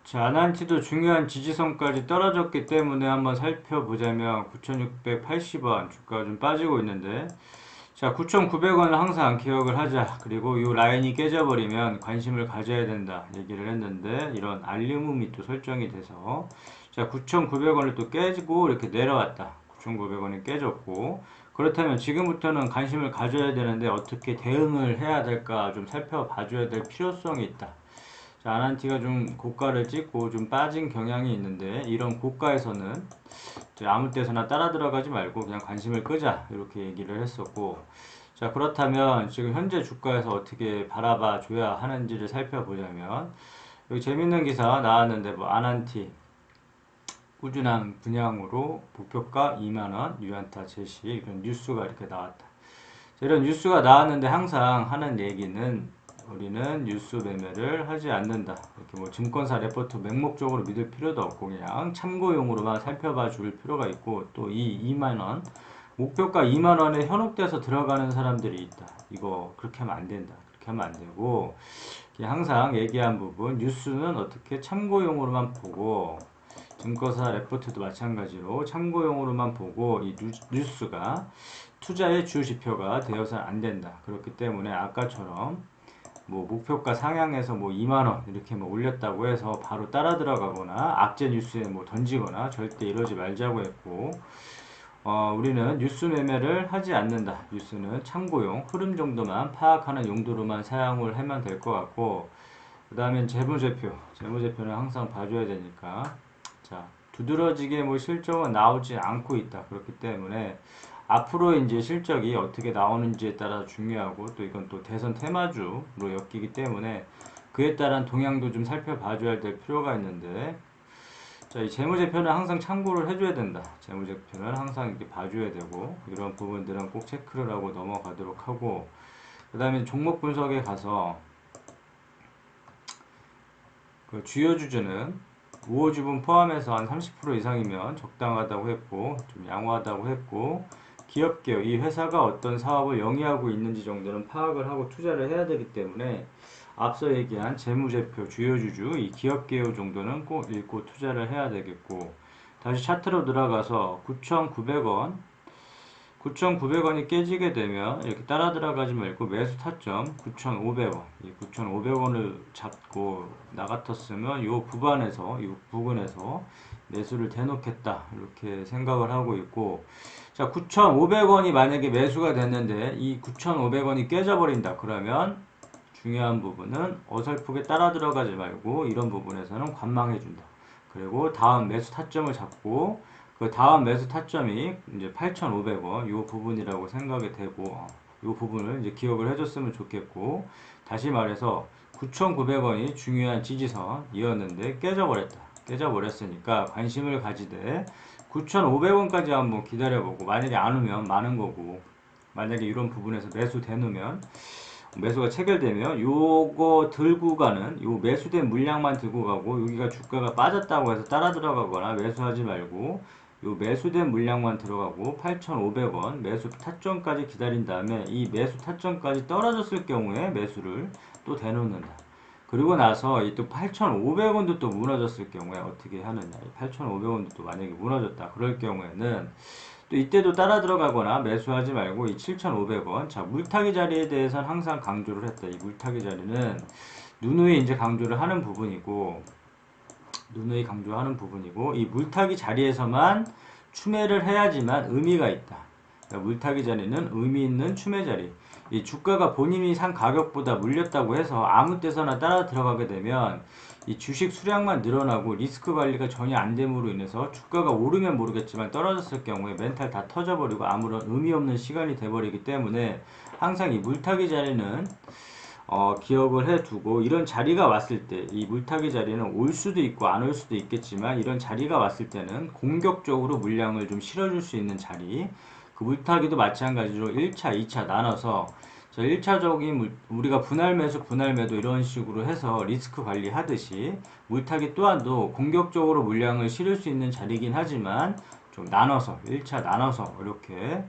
자, 아난티도 중요한 지지선까지 떨어졌기 때문에 한번 살펴보자면 9,680원 주가가 좀 빠지고 있는데, 자, 9,900원을 항상 기억을 하자. 그리고 이 라인이 깨져버리면 관심을 가져야 된다 얘기를 했는데, 이런 알림음이 또 설정이 돼서, 자, 9,900원을 또 깨지고 이렇게 내려왔다. 9,900원이 깨졌고, 그렇다면 지금부터는 관심을 가져야 되는데 어떻게 대응을 해야 될까 좀 살펴봐줘야 될 필요성이 있다. 자, 아난티가 좀 고가를 찍고 좀 빠진 경향이 있는데, 이런 고가에서는 아무 때서나 따라 들어가지 말고 그냥 관심을 끄자 이렇게 얘기를 했었고, 자, 그렇다면 지금 현재 주가에서 어떻게 바라봐 줘야 하는지를 살펴보자면, 여기 재밌는 기사 나왔는데, 뭐 아난티 꾸준한 분양으로 목표가 2만원 유안타 제시, 이런 뉴스가 이렇게 나왔다. 자, 이런 뉴스가 나왔는데 항상 하는 얘기는, 우리는 뉴스 매매를 하지 않는다. 이렇게 뭐 증권사 레포트 맹목적으로 믿을 필요도 없고 그냥 참고용으로만 살펴봐 줄 필요가 있고, 또 이 2만원 목표가 2만원에 현혹돼서 들어가는 사람들이 있다. 이거 그렇게 하면 안 된다. 그렇게 하면 안 되고, 항상 얘기한 부분 뉴스는 어떻게 참고용으로만 보고, 증권사 레포트도 마찬가지로 참고용으로만 보고, 이 뉴스가 투자의 주지표가 되어서는 안 된다. 그렇기 때문에 아까처럼 뭐 목표가 상향해서 뭐 2만원 이렇게 뭐 올렸다고 해서 바로 따라 들어가거나 악재 뉴스에 뭐 던지거나 절대 이러지 말자고 했고, 우리는 뉴스 매매를 하지 않는다. 뉴스는 참고용 흐름 정도만 파악하는 용도로만 사용을 하면 될 것 같고, 그 다음엔 재무제표는 항상 봐줘야 되니까, 자, 두드러지게 뭐 실적은 나오지 않고 있다. 그렇기 때문에 앞으로 이제 실적이 어떻게 나오는지에 따라 중요하고, 또 이건 또 대선 테마주로 엮이기 때문에 그에 따른 동향도 좀 살펴봐줘야 될 필요가 있는데, 자, 이 재무제표는 항상 참고를 해줘야 된다. 재무제표는 항상 이렇게 봐줘야 되고, 이런 부분들은 꼭 체크를 하고 넘어가도록 하고, 그 다음에 종목 분석에 가서 그 주요 주주는 우호주분 포함해서 한 30% 이상이면 적당하다고 했고, 좀 양호하다고 했고, 기업계요, 이 회사가 어떤 사업을 영위하고 있는지 정도는 파악을 하고 투자를 해야 되기 때문에 앞서 얘기한 재무제표, 주요주주, 이 기업계요 정도는 꼭 읽고 투자를 해야 되겠고, 다시 차트로 들어가서 9,900원, 9,900원이 깨지게 되면 이렇게 따라 들어가지 말고 매수 타점 9,500원, 이 9,500원을 잡고 나갔었으면 이 구간에서, 이 부근에서 매수를 대놓겠다 이렇게 생각을 하고 있고, 자, 9,500원이 만약에 매수가 됐는데 이 9,500원이 깨져버린다 그러면 중요한 부분은 어설프게 따라 들어가지 말고 이런 부분에서는 관망해준다. 그리고 다음 매수 타점을 잡고, 그 다음 매수 타점이 이제 8,500원 이 부분이라고 생각이 되고, 이 부분을 이제 기억을 해줬으면 좋겠고, 다시 말해서 9,900원이 중요한 지지선이었는데 깨져버렸다. 깨져버렸으니까 관심을 가지되 9,500원까지 한번 기다려보고, 만약에 안 오면 많은 거고, 만약에 이런 부분에서 매수 대놓으면, 매수가 체결되면 요거 들고 가는, 요 매수된 물량만 들고 가고, 여기가 주가가 빠졌다고 해서 따라 들어가거나 매수하지 말고 요 매수된 물량만 들어가고 8,500원 매수 타점까지 기다린 다음에 이 매수 타점까지 떨어졌을 경우에 매수를 또 대놓는다. 그리고 나서 이 또 8,500원도 또 무너졌을 경우에 어떻게 하느냐. 8,500원도 또 만약에 무너졌다. 그럴 경우에는 또 이때도 따라 들어가거나 매수하지 말고 이 7,500원. 자, 물타기 자리에 대해서는 항상 강조를 했다. 이 물타기 자리는 누누이 이제 강조를 하는 부분이고, 이 물타기 자리에서만 추매를 해야지만 의미가 있다. 그러니까 물타기 자리는 의미 있는 추매 자리. 이 주가가 본인이 산 가격보다 물렸다고 해서 아무 때서나 따라 들어가게 되면 이 주식 수량만 늘어나고 리스크 관리가 전혀 안 됨으로 인해서 주가가 오르면 모르겠지만 떨어졌을 경우에 멘탈 다 터져버리고 아무런 의미 없는 시간이 돼버리기 때문에 항상 이 물타기 자리는 기억을 해두고, 이런 자리가 왔을 때 이 물타기 자리는 올 수도 있고 안 올 수도 있겠지만, 이런 자리가 왔을 때는 공격적으로 물량을 좀 실어줄 수 있는 자리, 그 물타기도 마찬가지로 1차, 2차 나눠서, 1차적인 우리가 분할 매수, 분할 매도 이런 식으로 해서 리스크 관리 하듯이 물타기 또한도 공격적으로 물량을 실을 수 있는 자리이긴 하지만 좀 나눠서 1차 나눠서 이렇게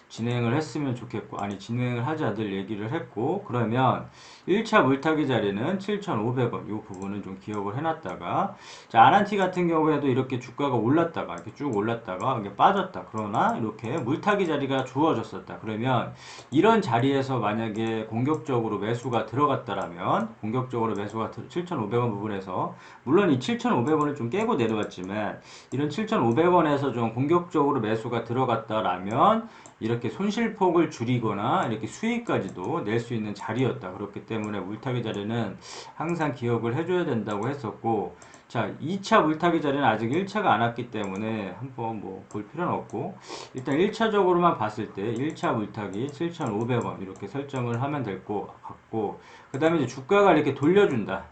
진행을 했으면 좋겠고, 아니 진행을 하자들 얘기를 했고, 그러면 1차 물타기 자리는 7,500원 이 부분은 좀 기억을 해놨다가, 자 아난티 같은 경우에도 이렇게 주가가 올랐다가 이렇게 쭉 올랐다가 이게 빠졌다. 그러나 이렇게 물타기 자리가 주어졌었다. 그러면 이런 자리에서 만약에 공격적으로 매수가 들어갔다라면, 공격적으로 매수가 7,500원 부분에서, 물론 이 7,500원을 좀 깨고 내려왔지만 이런 7,500원에서 좀 공격적으로 매수가 들어갔다라면 이렇게 손실폭을 줄이거나 이렇게 수익까지도 낼 수 있는 자리였다. 그렇기 때문에 물타기 자리는 항상 기억을 해줘야 된다고 했었고, 자 2차 물타기 자리는 아직 1차가 안 왔기 때문에 한번 뭐 볼 필요는 없고, 일단 1차적으로만 봤을 때 1차 물타기 7,500원 이렇게 설정을 하면 될 것 같고, 그 다음에 이제 주가가 이렇게 돌려준다.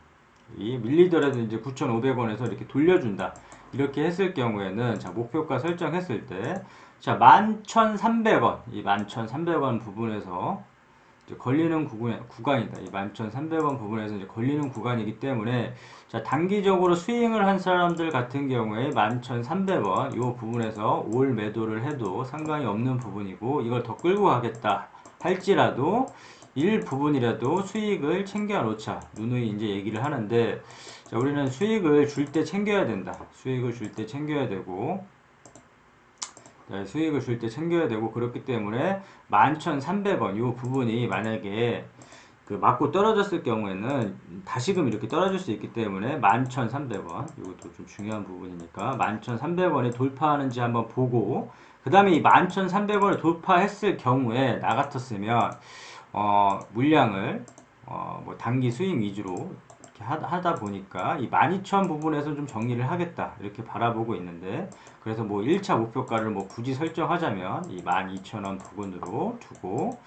이 밀리더라도 이제 9,500원에서 이렇게 돌려준다. 이렇게 했을 경우에는, 자 목표가 설정했을 때, 자 11,300원, 이 11,300원 부분에서 이제 걸리는 구간이다. 이 11,300원 부분에서 이제 걸리는 구간이기 때문에, 자 단기적으로 스윙을 한 사람들 같은 경우에 11,300원 이 부분에서 올 매도를 해도 상관이 없는 부분이고, 이걸 더 끌고 가겠다 할지라도 일부분이라도 수익을 챙겨 놓자, 누누이 이제 얘기를 하는데, 자 우리는 수익을 줄 때 챙겨야 된다. 수익을 줄 때 챙겨야 되고, 수익을 줄 때 챙겨야 되고, 그렇기 때문에 11,300원 이 부분이 만약에 그 맞고 떨어졌을 경우에는 다시금 이렇게 떨어질 수 있기 때문에 11,300원 이것도 좀 중요한 부분이니까 11,300원에 돌파하는지 한번 보고, 그 다음에 이 11,300원을 돌파했을 경우에 나 같았으면 물량을 뭐 단기 수익 위주로 이렇게 하다 보니까 이 12,000 부분에서 좀 정리를 하겠다 이렇게 바라보고 있는데, 그래서 뭐 1차 목표가를 뭐 굳이 설정하자면 이 12,000원 부분으로 두고,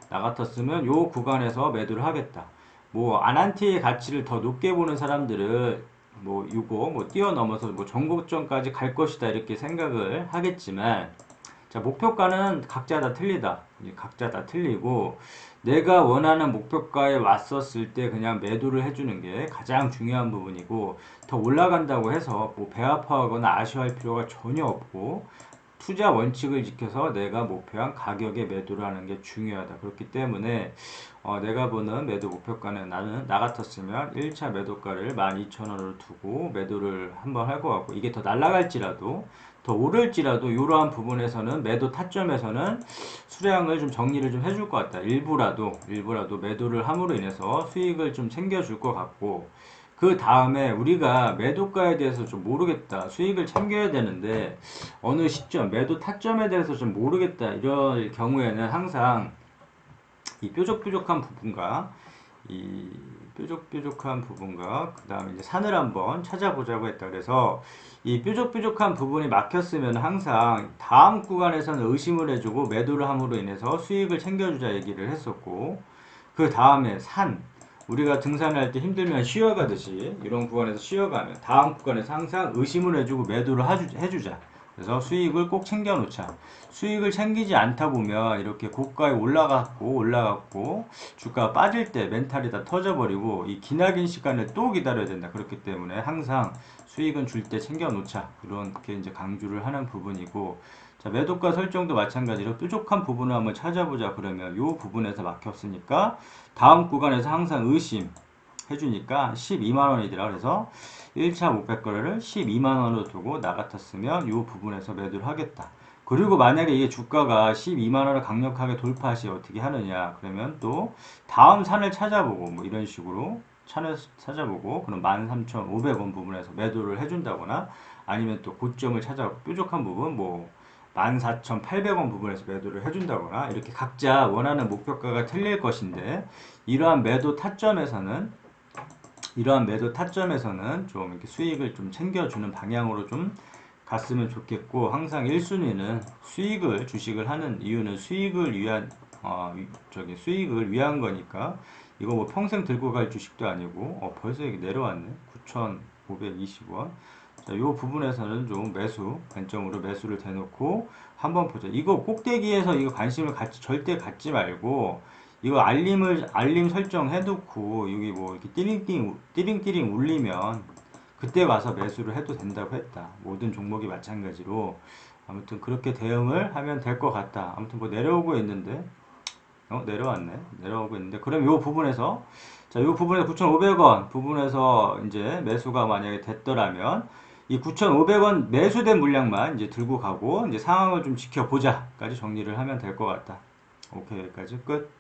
나 같았으면 요 구간에서 매도를 하겠다. 뭐 아난티의 가치를 더 높게 보는 사람들은 뭐 이거 뭐 뛰어넘어서 뭐 전고점까지 갈 것이다 이렇게 생각을 하겠지만, 자 목표가는 각자 다 틀리다. 각자 다 틀리고, 내가 원하는 목표가에 왔었을 때 그냥 매도를 해주는 게 가장 중요한 부분이고, 더 올라간다고 해서 뭐 배 아파하거나 아쉬워할 필요가 전혀 없고, 투자 원칙을 지켜서 내가 목표한 가격에 매도를 하는 게 중요하다. 그렇기 때문에 내가 보는 매도 목표가는, 나는 나 같았으면 1차 매도가를 12,000원으로 두고 매도를 한번 할 것 같고, 이게 더 날아갈지라도 더 오를지라도 이러한 부분에서는 매도 타점에서는 수량을 좀 정리를 좀 해줄 것 같다. 일부라도 매도를 함으로 인해서 수익을 좀 챙겨줄 것 같고, 그 다음에 우리가 매도가에 대해서 좀 모르겠다, 수익을 챙겨야 되는데 어느 시점 매도 타점에 대해서 좀 모르겠다, 이럴 경우에는 항상 이 뾰족뾰족한 부분과 이 뾰족뾰족한 부분과 그 다음에 이제 산을 한번 찾아보자고 했다. 그래서 이 뾰족뾰족한 부분이 막혔으면 항상 다음 구간에서는 의심을 해주고 매도를 함으로 인해서 수익을 챙겨주자 얘기를 했었고, 그 다음에 산, 우리가 등산할 때 힘들면 쉬어가듯이 이런 구간에서 쉬어가면 다음 구간에서 항상 의심을 해주고 매도를 해주자. 그래서 수익을 꼭 챙겨 놓자. 수익을 챙기지 않다 보면 이렇게 고가에 올라갔고 주가가 빠질 때 멘탈이 다 터져버리고 이 기나긴 시간을 또 기다려야 된다. 그렇기 때문에 항상 수익은 줄 때 챙겨 놓자, 이렇게 이제 강조를 하는 부분이고, 자 매도가 설정도 마찬가지로 뾰족한 부분을 한번 찾아보자. 그러면 이 부분에서 막혔으니까 다음 구간에서 항상 의심 해주니까 12만원이더라. 그래서 1차 목표 거래를 12만원으로 두고 나 같았으면 이 부분에서 매도를 하겠다. 그리고 만약에 이게 주가가 12만원을 강력하게 돌파시 어떻게 하느냐, 그러면 또 다음 산을 찾아보고 뭐 이런 식으로 찬을 찾아보고 그럼 13,500원 부분에서 매도를 해준다거나, 아니면 또 고점을 찾아 뾰족한 부분 뭐 14,800원 부분에서 매도를 해준다거나, 이렇게 각자 원하는 목표가가 틀릴 것인데, 이러한 매도 타점에서는 좀 이렇게 수익을 좀 챙겨주는 방향으로 좀 갔으면 좋겠고, 항상 1순위는 주식을 하는 이유는 수익을 위한 수익을 위한 거니까, 이거 뭐 평생 들고 갈 주식도 아니고, 벌써 이게 내려왔네. 9,520원. 자, 이 부분에서는 좀 관점으로 매수를 대놓고 한번 보자. 이거 꼭대기에서 이거 관심을 절대 갖지 말고, 이거 알림 설정 해놓고, 여기 뭐 이렇게 띠링띠링 울리면 그때 와서 매수를 해도 된다고 했다. 모든 종목이 마찬가지로 아무튼 그렇게 대응을 하면 될 것 같다. 아무튼 뭐 내려오고 있는데, 내려왔네. 내려오고 있는데, 그럼 요 부분에서, 자, 요 부분에서 9,500원 부분에서 이제 매수가 만약에 됐더라면, 이 9,500원 매수된 물량만 이제 들고 가고, 이제 상황을 좀 지켜보자까지 정리를 하면 될 것 같다. 오케이, 여기까지 끝.